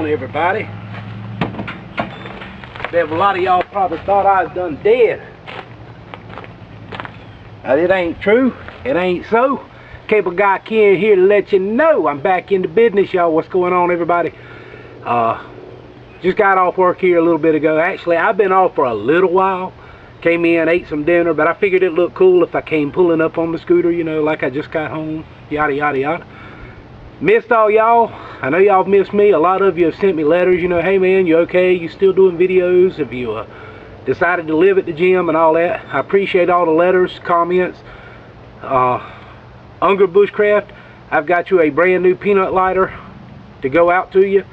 on, everybody? A lot of y'all probably thought I was done dead. It ain't true. It ain't so. Cable Guy Ken here to let you know I'm back in the business, y'all. What's going on, everybody? Just got off work here a little bit ago. Actually, I've been off for a little while. Came in, ate some dinner, but I figured it looked cool if I came pulling up on the scooter, you know, like I just got home. Yada, yada, yada. Missed all y'all. I know y'all missed me. A lot of you have sent me letters, you know, hey man, you okay? You still doing videos? Have you decided to live at the gym and all that? I appreciate all the letters, comments. Unger Bushcraft, I've got you a brand new peanut lighter to go out to you.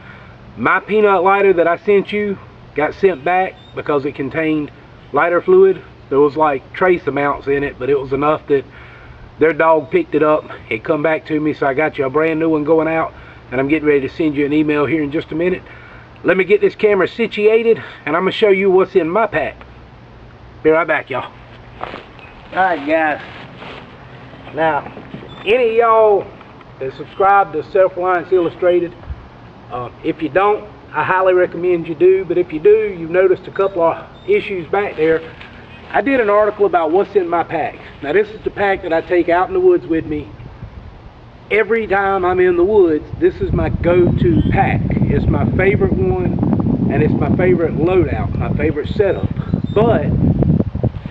My peanut lighter that I sent you got sent back because it contained lighter fluid. There was like trace amounts in it, but it was enough that their dog picked it up. It come back to me, so I got you a brand new one going out, and I'm getting ready to send you an email here in just a minute. Let me get this camera situated, and I'm gonna show you what's in my pack. Be right back, y'all. Alright guys, now any of y'all that subscribe to Self-Reliance Illustrated, if you don't, I highly recommend you do, but if you do, you've noticed a couple of issues back there. I did an article about what's in my pack. Now this is the pack that I take out in the woods with me. Every time I'm in the woods, this is my go-to pack. It's my favorite one, and it's my favorite loadout, my favorite setup. But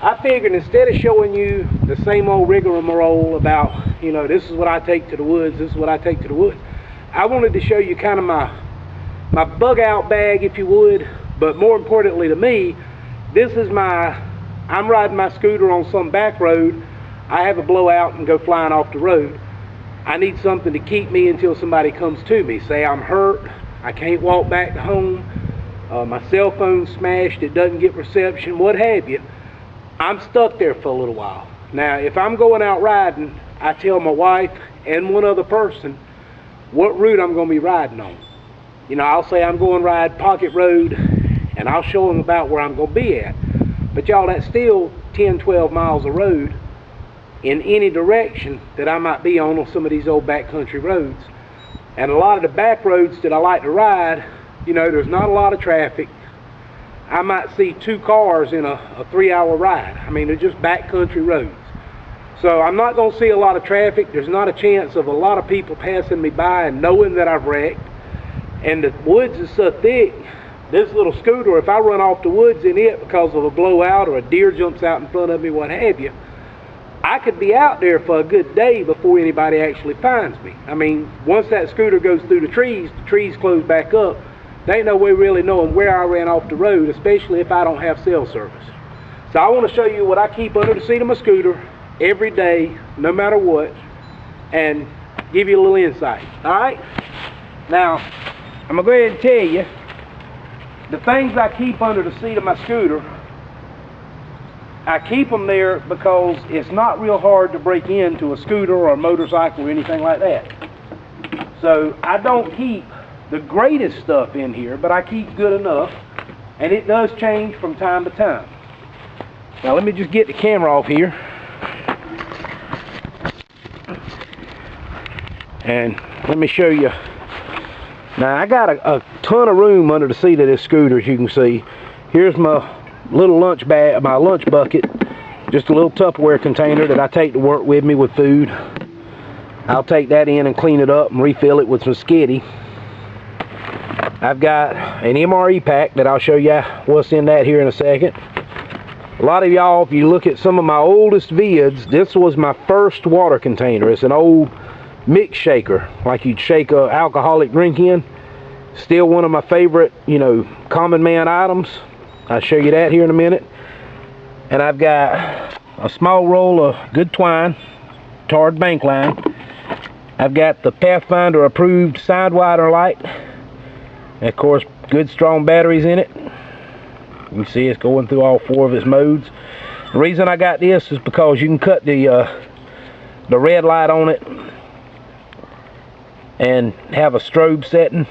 I figured instead of showing you the same old rigmarole about, you know, this is what I take to the woods, this is what I take to the woods, I wanted to show you kind of my bug out bag, if you would. But more importantly to me, this is I'm riding my scooter on some back road. I have a blowout and go flying off the road. I need something to keep me until somebody comes to me. Say I'm hurt, I can't walk back to home, my cell phone's smashed, it doesn't get reception, what have you. I'm stuck there for a little while. Now, if I'm going out riding, I tell my wife and one other person what route I'm going to be riding on. You know, I'll say I'm going to ride Pocket Road, and I'll show them about where I'm going to be at. But y'all, that's still 10, 12 miles of road in any direction that I might be on some of these old backcountry roads. And a lot of the back roads that I like to ride, you know, there's not a lot of traffic. I might see 2 cars in a 3-hour ride. I mean, they're just backcountry roads. So I'm not going to see a lot of traffic. There's not a chance of a lot of people passing me by and knowing that I've wrecked. And the woods is so thick, this little scooter, if I run off the woods in it because of a blowout or a deer jumps out in front of me, what have you, I could be out there for a good day before anybody actually finds me. I mean, once that scooter goes through the trees close back up. There ain't no way really knowing where I ran off the road, especially if I don't have cell service. So I want to show you what I keep under the seat of my scooter every day, no matter what, and give you a little insight. Alright? Now, I'm going to go ahead and tell you the things I keep under the seat of my scooter. I keep them there because it's not real hard to break into a scooter or a motorcycle or anything like that. So I don't keep the greatest stuff in here, but I keep good enough, and it does change from time to time. Now let me just get the camera off here, and let me show you. Now I got a ton of room under the seat of this scooter, as you can see. Here's my little lunch bag, my lunch bucket, just a little Tupperware container that I take to work with me with food. I'll take that in and clean it up and refill it with some skitty. I've got an MRE pack that I'll show you what's in that here in a second. A lot of y'all, if you look at some of my oldest vids, this was my first water container. It's an old mix shaker, like you'd shake a alcoholic drink in. Still one of my favorite, you know, common man items. I'll show you that here in a minute. And I've got a small roll of good twine, tarred bank line. I've got the Pathfinder approved sidewinder light. And of course, good strong batteries in it. You can see it's going through all 4 of its modes. The reason I got this is because you can cut the red light on it and have a strobe setting.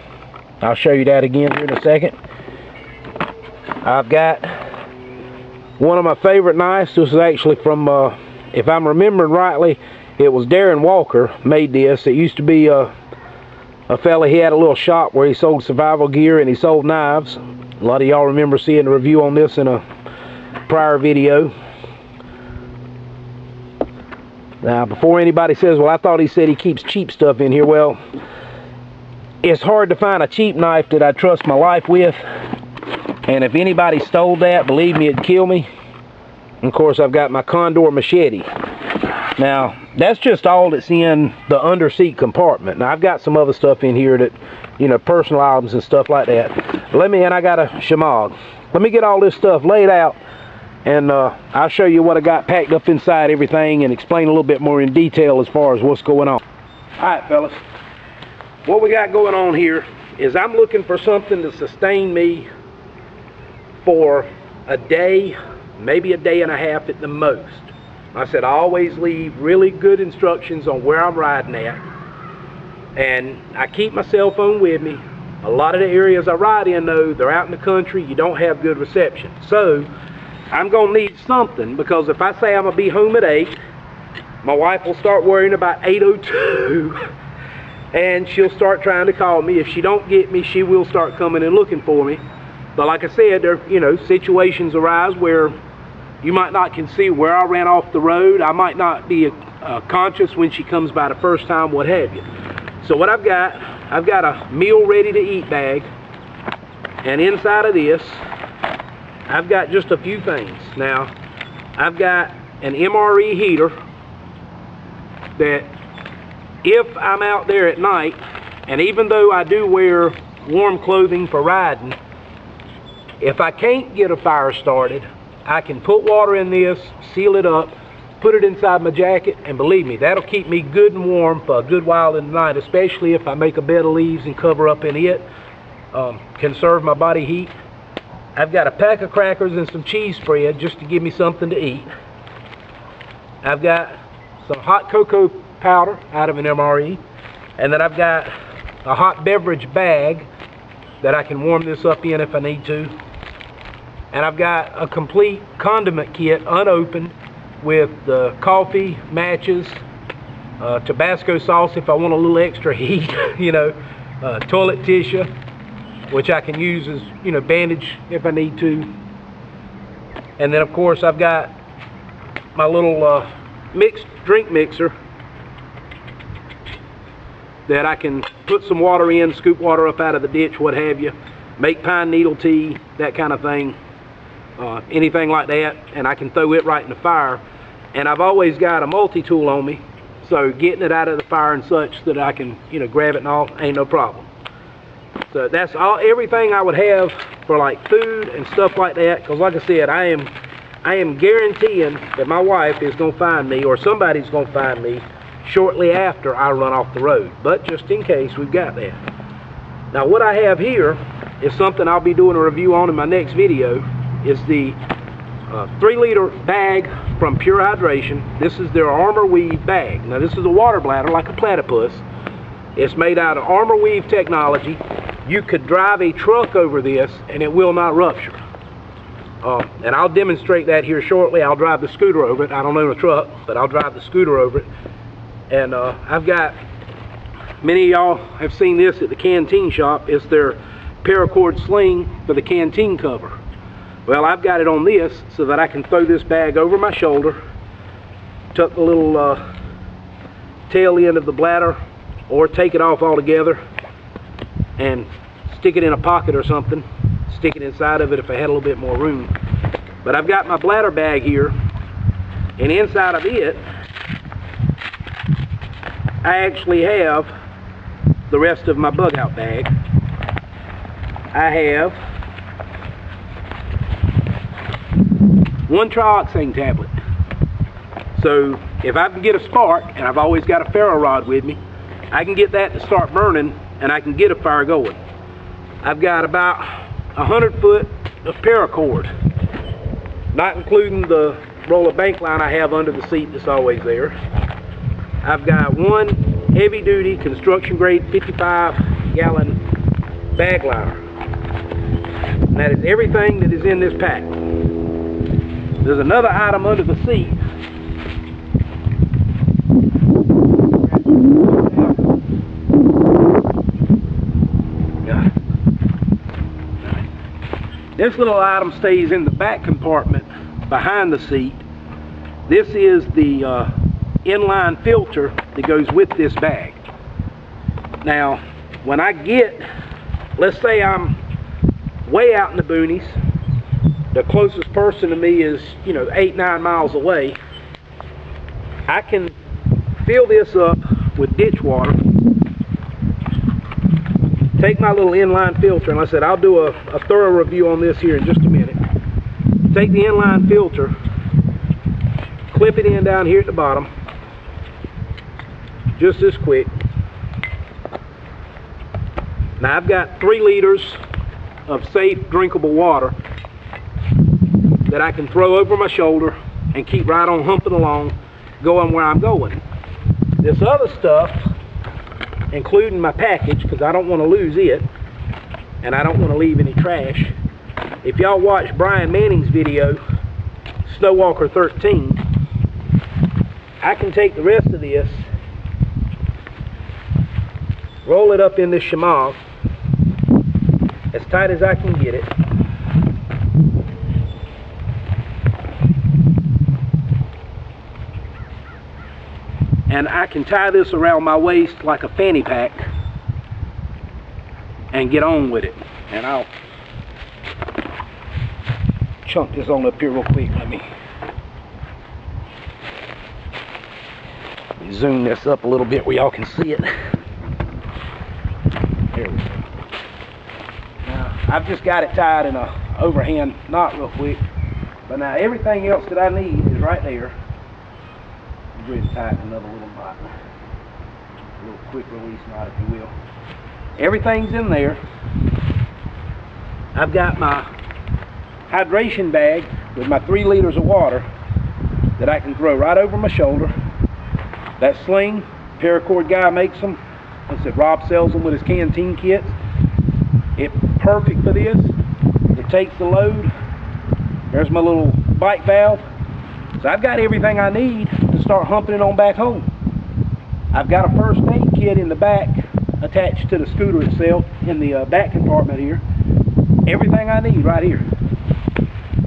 I'll show you that again here in a second. I've got one of my favorite knives. This is actually from, if I'm remembering rightly, it was Darren Walker made this. It used to be a a fella, he had a little shop where he sold survival gear and he sold knives. A lot of y'all remember seeing the review on this in a prior video. Now, before anybody says, well, I thought he said he keeps cheap stuff in here. Well, it's hard to find a cheap knife that I trust my life with. And if anybody stole that, believe me, it'd kill me. And of course, I've got my Condor machete. Now, that's just all that's in the underseat compartment. Now, I've got some other stuff in here that, you know, personal items and stuff like that. And I got a shemagh. Let me get all this stuff laid out, and I'll show you what I got packed up inside everything and explain a little bit more in detail as far as what's going on. All right, fellas. What we got going on here is I'm looking for something to sustain me for a day, maybe a day and a half at the most. I said I always leave really good instructions on where I'm riding at, and I keep my cell phone with me. A lot of the areas I ride in, though, they're out in the country, you don't have good reception. So I'm gonna need something, because if I say I'm gonna be home at 8, my wife will start worrying about 8:02 and she'll start trying to call me. If she don't get me, she will start coming and looking for me. But like I said, there, you know, situations arise where you might not can see where I ran off the road. I might not be conscious when she comes by the first time, what have you. So what I've got a meal ready to eat bag, and inside of this I've got just a few things. Now, I've got an MRE heater that if I'm out there at night, and even though I do wear warm clothing for riding, if I can't get a fire started, I can put water in this, seal it up, put it inside my jacket, and believe me, that'll keep me good and warm for a good while in the night, especially if I make a bed of leaves and cover up in it. Conserve my body heat. I've got a pack of crackers and some cheese spread just to give me something to eat. I've got some hot cocoa powder out of an MRE, and then I've got a hot beverage bag that I can warm this up in if I need to. And I've got a complete condiment kit unopened with the coffee, matches, Tabasco sauce if I want a little extra heat, you know, toilet tissue, which I can use as, you know, bandage if I need to. And then of course I've got my little mixed drink mixer that I can put some water in, scoop water up out of the ditch, what have you, make pine needle tea, that kind of thing. Anything like that, and I can throw it right in the fire. And I've always got a multi-tool on me, so getting it out of the fire and such that I can, you know, grab it and all, ain't no problem. So that's everything I would have for like food and stuff like that, because like I said, I am guaranteeing that my wife is going to find me, or somebody's going to find me shortly after I run off the road. But just in case, we've got that. Now what I have here is something I'll be doing a review on in my next video. Is the 3-liter bag from Pure Hydration. This is their Armor Weave bag. Now this is a water bladder like a platypus. It's made out of Armor Weave technology. You could drive a truck over this and it will not rupture. And I'll demonstrate that here shortly. I'll drive the scooter over it. I don't own a truck, but I'll drive the scooter over it. And I've got, many of y'all have seen this at the Canteenshop. It's their paracord sling for the canteen cover. Well, I've got it on this so that I can throw this bag over my shoulder, tuck the little tail end of the bladder, or take it off altogether and stick it in a pocket or something, stick it inside of it if I had a little bit more room. But I've got my bladder bag here, and inside of it I actually have the rest of my bug out bag. I have one trioxane tablet. So if I can get a spark, and I've always got a ferro rod with me, I can get that to start burning and I can get a fire going. I've got about 100 foot of paracord, not including the roll of bank line I have under the seat that's always there. I've got one heavy duty construction grade 55-gallon bag liner. And that is everything that is in this pack. There's another item under the seat. This little item stays in the back compartment behind the seat. This is the inline filter that goes with this bag. Now, when I get, let's say I'm way out in the boonies, the closest person to me is, 8-9 miles away, I can fill this up with ditch water, take my little inline filter, and like I said, I'll do a thorough review on this here in just a minute. Take the inline filter, clip it in down here at the bottom, just this quick. Now I've got 3 liters of safe drinkable water that I can throw over my shoulder and keep right on humping along, going where I'm going. This other stuff, including my package, because I don't want to lose it and I don't want to leave any trash. If y'all watch Brian Manning's video, Snowwalker 13, I can take the rest of this, roll it up in this shemagh as tight as I can get it, and I can tie this around my waist like a fanny pack and get on with it. And I'll chunk this on up here real quick. Let me zoom this up a little bit where y'all can see it. There we go. Now, I've just got it tied in a overhand knot real quick, but now everything else that I need is right there. I'm going to tighten another little knot, a little quick release knot, if you will. Everything's in there. I've got my hydration bag with my 3 liters of water that I can throw right over my shoulder. That sling, paracord guy makes them. Like I said, Rob sells them with his canteen kits. It's perfect for this. It takes the load. There's my little bike valve. So I've got everything I need to start humping it on back home. I've got a first aid kit in the back attached to the scooter itself in the back compartment here. Everything I need right here.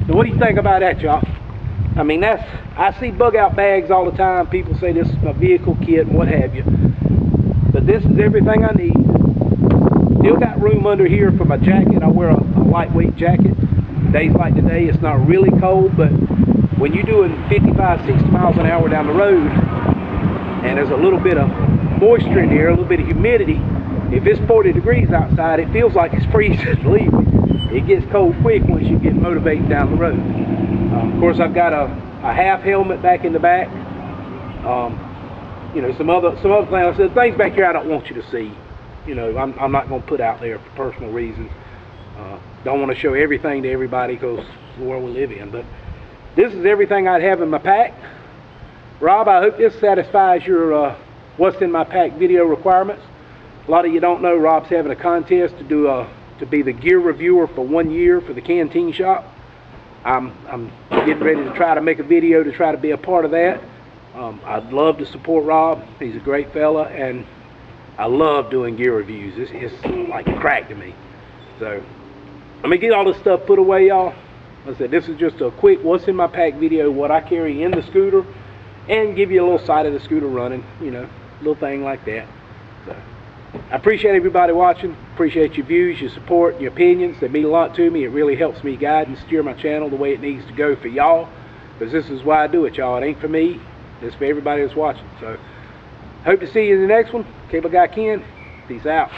So what do you think about that, y'all? I mean, I see bug out bags all the time. People say this is my vehicle kit and what have you. But this is everything I need. Still got room under here for my jacket. I wear a lightweight jacket. Days like today, it's not really cold, but when you're doing 55, 60 miles an hour down the road, and there's a little bit of moisture in the air, a little bit of humidity, if it's 40 degrees outside, it feels like it's freezing, believe me. It gets cold quick once you get motivated down the road. Of course, I've got a half helmet back in the back. Some other things. I said, things back here I don't want you to see. I'm not going to put out there for personal reasons. Don't want to show everything to everybody because it's the world we live in. But this is everything I'd have in my pack. Rob, I hope this satisfies your what's in my pack video requirements. A lot of you don't know Rob's having a contest to be the gear reviewer for 1 year for the Canteenshop. I'm getting ready to try to make a video to try to be a part of that. I'd love to support Rob. He's a great fella, and I love doing gear reviews. It's like a crack to me. So let me get all this stuff put away, y'all. Like I said, this is just a quick what's in my pack video, what I carry in the scooter, and give you a little sight of the scooter running, little thing like that. So I appreciate everybody watching. Appreciate your views, your support, your opinions. They mean a lot to me. It really helps me guide and steer my channel the way it needs to go for y'all, because this is why I do it, y'all. It ain't for me. It's for everybody that's watching. So hope to see you in the next one. Cable Guy Ken. Peace out.